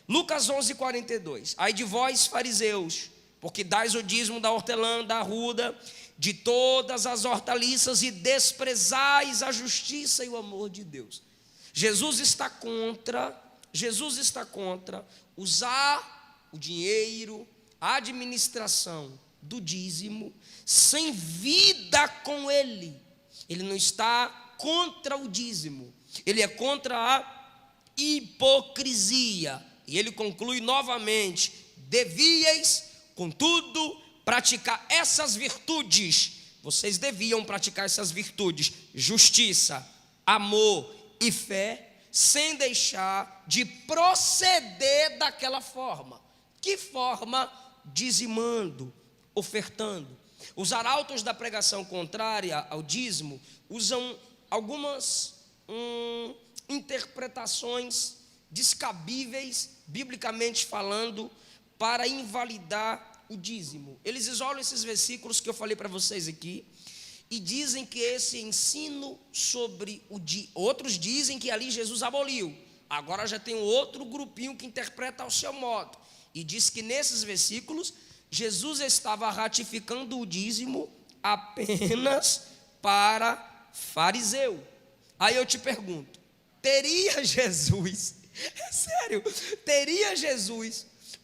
Lucas 11:42. Ai de vós, fariseus, porque dais o dízimo da hortelã, da arruda, de todas as hortaliças, e desprezais a justiça e o amor de Deus. Jesus está contra usar o dinheiro, a administração do dízimo, sem vida com ele. Ele não está contra o dízimo, ele é contra a hipocrisia. E ele conclui novamente: devíeis, contudo, praticar essas virtudes. Vocês deviam praticar essas virtudes: justiça, amor e fé, sem deixar de proceder daquela forma. Que forma? Dizimando, ofertando. Os arautos da pregação contrária ao dízimo usam algumas interpretações descabíveis, biblicamente falando, para invalidar o dízimo. Eles isolam esses versículos que eu falei para vocês aqui e dizem que esse ensino sobre o dízimo, outros dizem que ali Jesus aboliu. Agora já tem um outro grupinho que interpreta ao seu modo e diz que nesses versículos Jesus estava ratificando o dízimo apenas para fariseu. Aí eu te pergunto, teria Jesus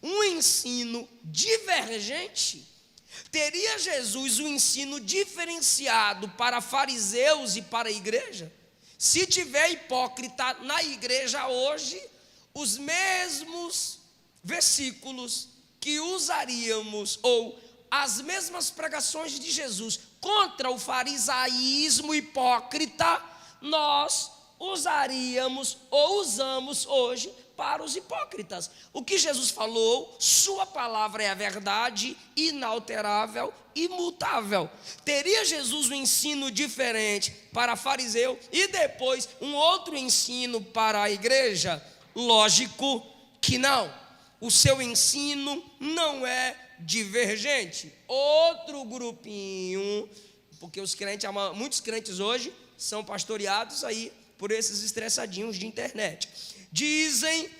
um ensino divergente? Teria Jesus um ensino diferenciado para fariseus e para a igreja? Se tiver hipócrita na igreja hoje, os mesmos versículos que usaríamos, ou as mesmas pregações de Jesus contra o farisaísmo hipócrita, nós usaríamos ou usamos hoje para os hipócritas. O que Jesus falou, sua palavra é a verdade, inalterável, imutável. Teria Jesus um ensino diferente para fariseu e depois um outro ensino para a igreja? Lógico que não. O seu ensino não é divergente. Outro grupinho, porque muitos crentes hoje são pastoreados aí por esses estressadinhos de internet. Dizem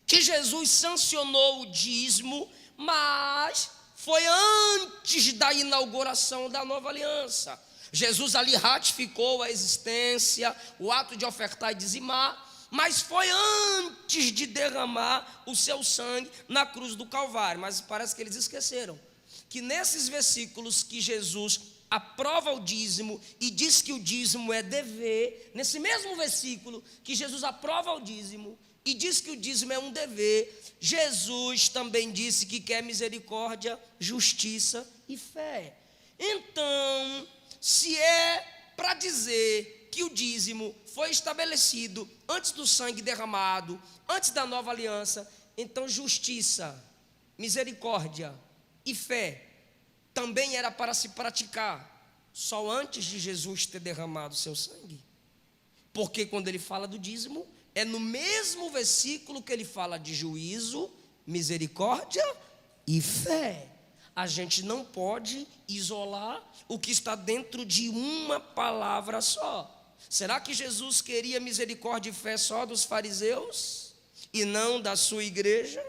que Jesus sancionou o dízimo, mas foi antes da inauguração da nova aliança. Jesus ali ratificou a existência, o ato de ofertar e dizimar, mas foi antes de derramar o seu sangue na cruz do Calvário. Mas parece que eles esqueceram que nesses versículos que Jesus aprova o dízimo e diz que o dízimo é dever, nesse mesmo versículo que Jesus aprova o dízimo e diz que o dízimo é um dever, Jesus também disse que quer misericórdia, justiça e fé. Então, se é para dizer que o dízimo foi estabelecido antes do sangue derramado, antes da nova aliança, então justiça, misericórdia e fé também era para se praticar só antes de Jesus ter derramado o seu sangue. Porque quando ele fala do dízimo, é no mesmo versículo que ele fala de juízo, misericórdia e fé. A gente não pode isolar o que está dentro de uma palavra só. Será que Jesus queria misericórdia e fé só dos fariseus e não da sua igreja?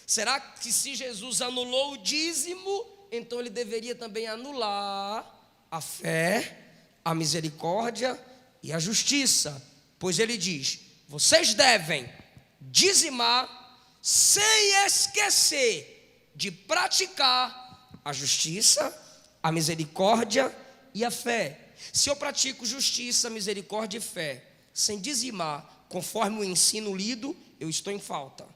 Será que se Jesus anulou o dízimo, então ele deveria também anular a fé, a misericórdia e a justiça? Pois ele diz: vocês devem dizimar sem esquecer de praticar a justiça, a misericórdia e a fé. Se eu pratico justiça, misericórdia e fé sem dizimar, conforme o ensino lido, eu estou em falta.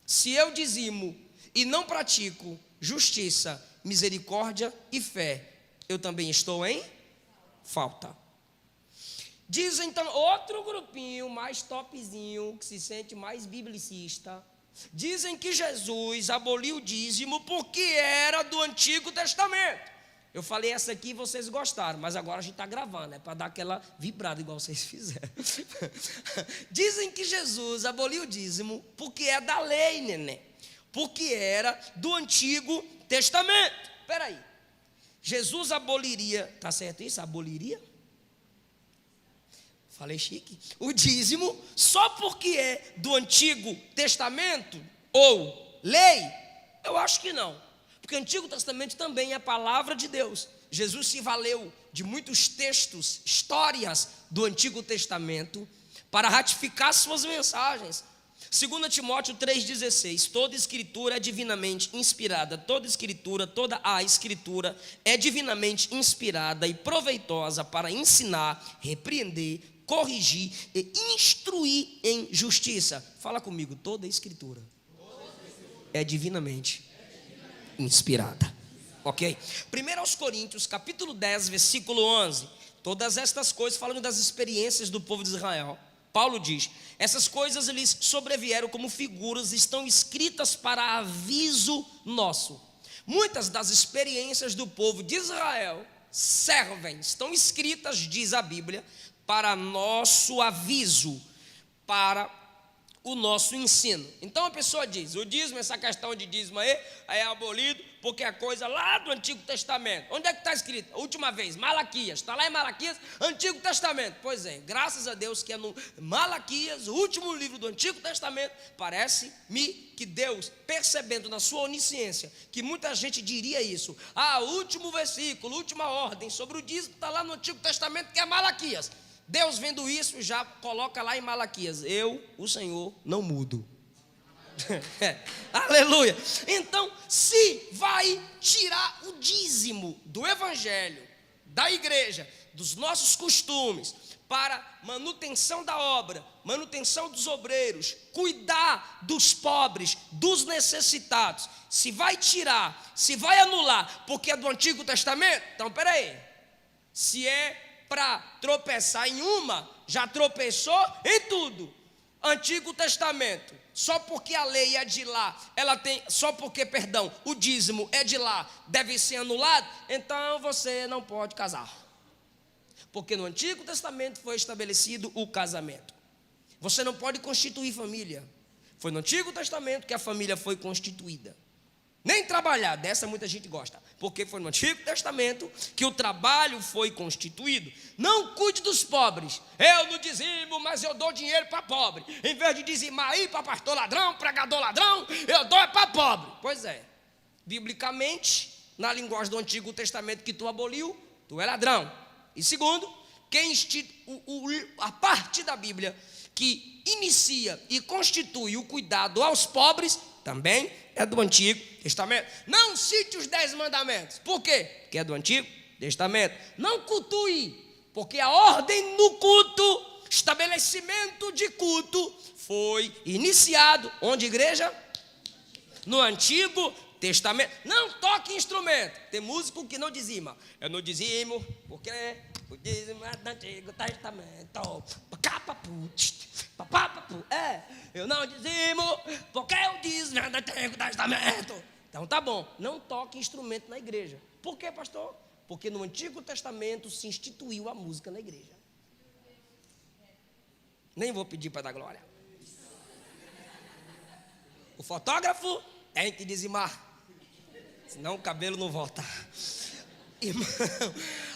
Se eu dizimo e não pratico justiça, misericórdia e fé, eu também estou em falta. Diz então outro grupinho mais topzinho, que se sente mais biblicista, dizem que Jesus aboliu o dízimo porque era do Antigo Testamento. Eu falei essa aqui e vocês gostaram, mas agora a gente está gravando, para dar aquela vibrada igual vocês fizeram. Dizem que Jesus aboliu o dízimo porque é da lei, neném, porque era do Antigo Testamento. Espera aí, Jesus aboliria, está certo isso? Aboliria? falei chique, o dízimo, só porque é do Antigo Testamento ou lei? Eu acho que não, porque o Antigo Testamento também é a palavra de Deus. Jesus se valeu de muitos textos, histórias do Antigo Testamento para ratificar suas mensagens. 2 Timóteo 3,16, toda escritura é divinamente inspirada, toda a escritura é divinamente inspirada e proveitosa para ensinar, repreender, corrigir e instruir em justiça. Fala comigo, toda escritura é divinamente inspirada. Ok? 1 Coríntios capítulo 10, versículo 11, todas estas coisas falando das experiências do povo de Israel. Paulo diz, essas coisas lhes sobrevieram como figuras, estão escritas para aviso nosso. Muitas das experiências do povo de Israel estão escritas, diz a Bíblia, para nosso aviso, para o nosso ensino. Então a pessoa diz, o dízimo, essa questão de dízimo aí é abolido, porque é coisa lá do Antigo Testamento. Onde é que está escrito? A última vez, Malaquias, está lá em Malaquias, Antigo Testamento. Pois é, graças a Deus que é no Malaquias, o último livro do Antigo Testamento. Parece-me que Deus, percebendo na sua onisciência, que muita gente diria isso, o último versículo, última ordem sobre o dízimo está lá no Antigo Testamento, que é Malaquias. Deus vendo isso já coloca lá em Malaquias, eu, o Senhor, não mudo. Aleluia. Então, se vai tirar o dízimo do evangelho, da igreja, dos nossos costumes, para manutenção da obra, manutenção dos obreiros, cuidar dos pobres, dos necessitados, se vai tirar, se vai anular, porque é do Antigo Testamento, então peraí, se é para tropeçar em uma, já tropeçou em tudo. Antigo Testamento, só porque a lei é de lá, o dízimo é de lá, deve ser anulado, então você não pode casar. Porque no Antigo Testamento foi estabelecido o casamento. Você não pode constituir família. Foi no Antigo Testamento que a família foi constituída. Nem trabalhar, dessa muita gente gosta, porque foi no Antigo Testamento que o trabalho foi constituído. Não cuide dos pobres. Eu não dizimo, mas eu dou dinheiro para pobre. Em vez de dizimar aí para pastor ladrão, pregador ladrão, eu dou para pobre. Pois é, biblicamente, na linguagem do Antigo Testamento que tu aboliu, tu é ladrão. E segundo, a parte da Bíblia que inicia e constitui o cuidado aos pobres, também é do Antigo Testamento. Não cite os 10 mandamentos. Por quê? Porque é do Antigo Testamento. Não cultue, porque a ordem no culto, estabelecimento de culto, foi iniciado, onde igreja? No Antigo Testamento. Não toque instrumento. Tem músico que não dizima. Eu não dizimo, porque o dízimo é do Antigo Testamento. Eu não dizimo, porque o dízimo é do Antigo Testamento. Então tá bom, não toque instrumento na igreja. Por quê, pastor? Porque no Antigo Testamento se instituiu a música na igreja. Nem vou pedir para dar glória. O fotógrafo tem que dizimar, senão o cabelo não volta. Irmão,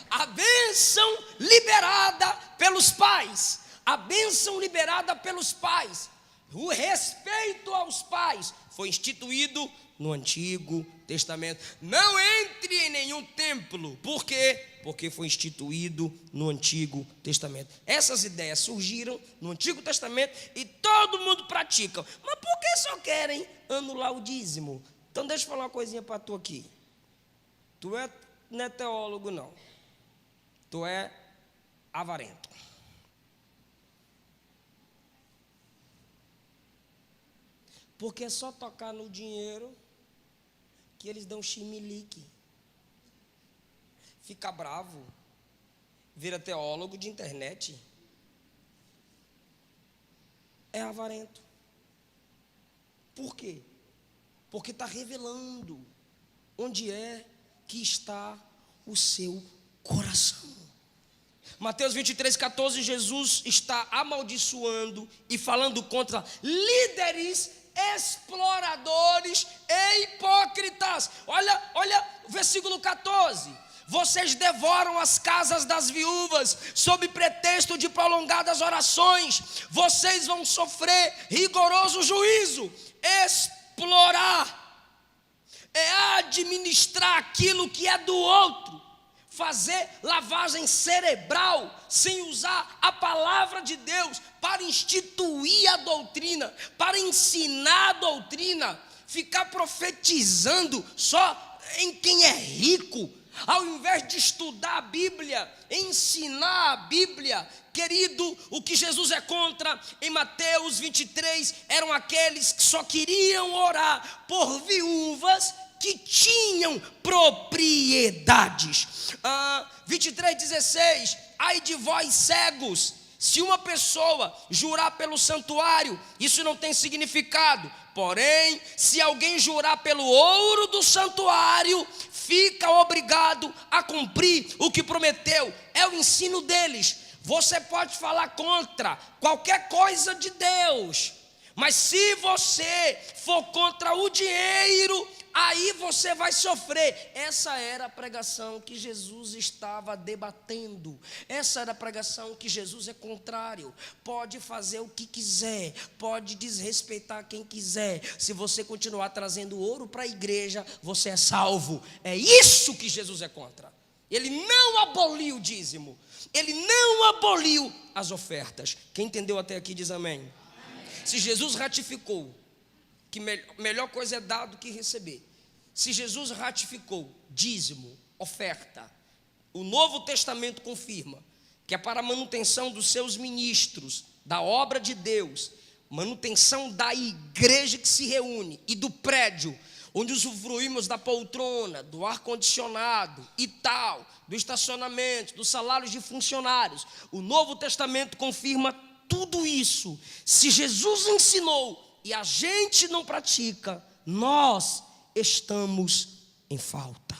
a bênção liberada pelos pais, a bênção liberada pelos pais, o respeito aos pais foi instituído no Antigo Testamento. Não entre em nenhum templo. Por quê? Porque foi instituído no Antigo Testamento. Essas ideias surgiram no Antigo Testamento e todo mundo pratica. Mas por que só querem anular o dízimo? Então deixa eu falar uma coisinha para tu aqui. Tu não é teólogo não. Tu é avarento. Porque é só tocar no dinheiro que eles dão chimilique. Fica bravo, vira teólogo de internet. É avarento. Por quê? Porque está revelando onde é que está o seu coração. Mateus 23:14, Jesus está amaldiçoando e falando contra líderes exploradores e hipócritas. Olha o versículo 14. vocês devoram as casas das viúvas, sob pretexto de prolongadas orações, vocês vão sofrer rigoroso juízo. Explorar é administrar aquilo que é do outro, fazer lavagem cerebral, sem usar a palavra de Deus para instituir a doutrina, para ensinar a doutrina, ficar profetizando só em quem é rico, ao invés de estudar a Bíblia, ensinar a Bíblia. Querido, o que Jesus é contra em Mateus 23 eram aqueles que só queriam orar por viúvas que tinham propriedades. 23:16, ai de vós cegos, se uma pessoa jurar pelo santuário, isso não tem significado. Porém, se alguém jurar pelo ouro do santuário, fica obrigado a cumprir o que prometeu. É o ensino deles. Você pode falar contra qualquer coisa de Deus, mas se você for contra o dinheiro, aí você vai sofrer. Essa era a pregação que Jesus estava debatendo. Essa era a pregação que Jesus é contrário. Pode fazer o que quiser, pode desrespeitar quem quiser. Se você continuar trazendo ouro para a igreja, você é salvo. É isso que Jesus é contra. Ele não aboliu o dízimo, ele não aboliu as ofertas. Quem entendeu até aqui diz amém. Se Jesus ratificou que melhor coisa é dar do que receber, se Jesus ratificou dízimo, oferta, o Novo Testamento confirma que é para a manutenção dos seus ministros, da obra de Deus, manutenção da igreja que se reúne e do prédio onde usufruímos da poltrona, do ar-condicionado e tal, do estacionamento, dos salários de funcionários. O Novo Testamento confirma tudo isso. Se Jesus ensinou e a gente não pratica, nós estamos em falta.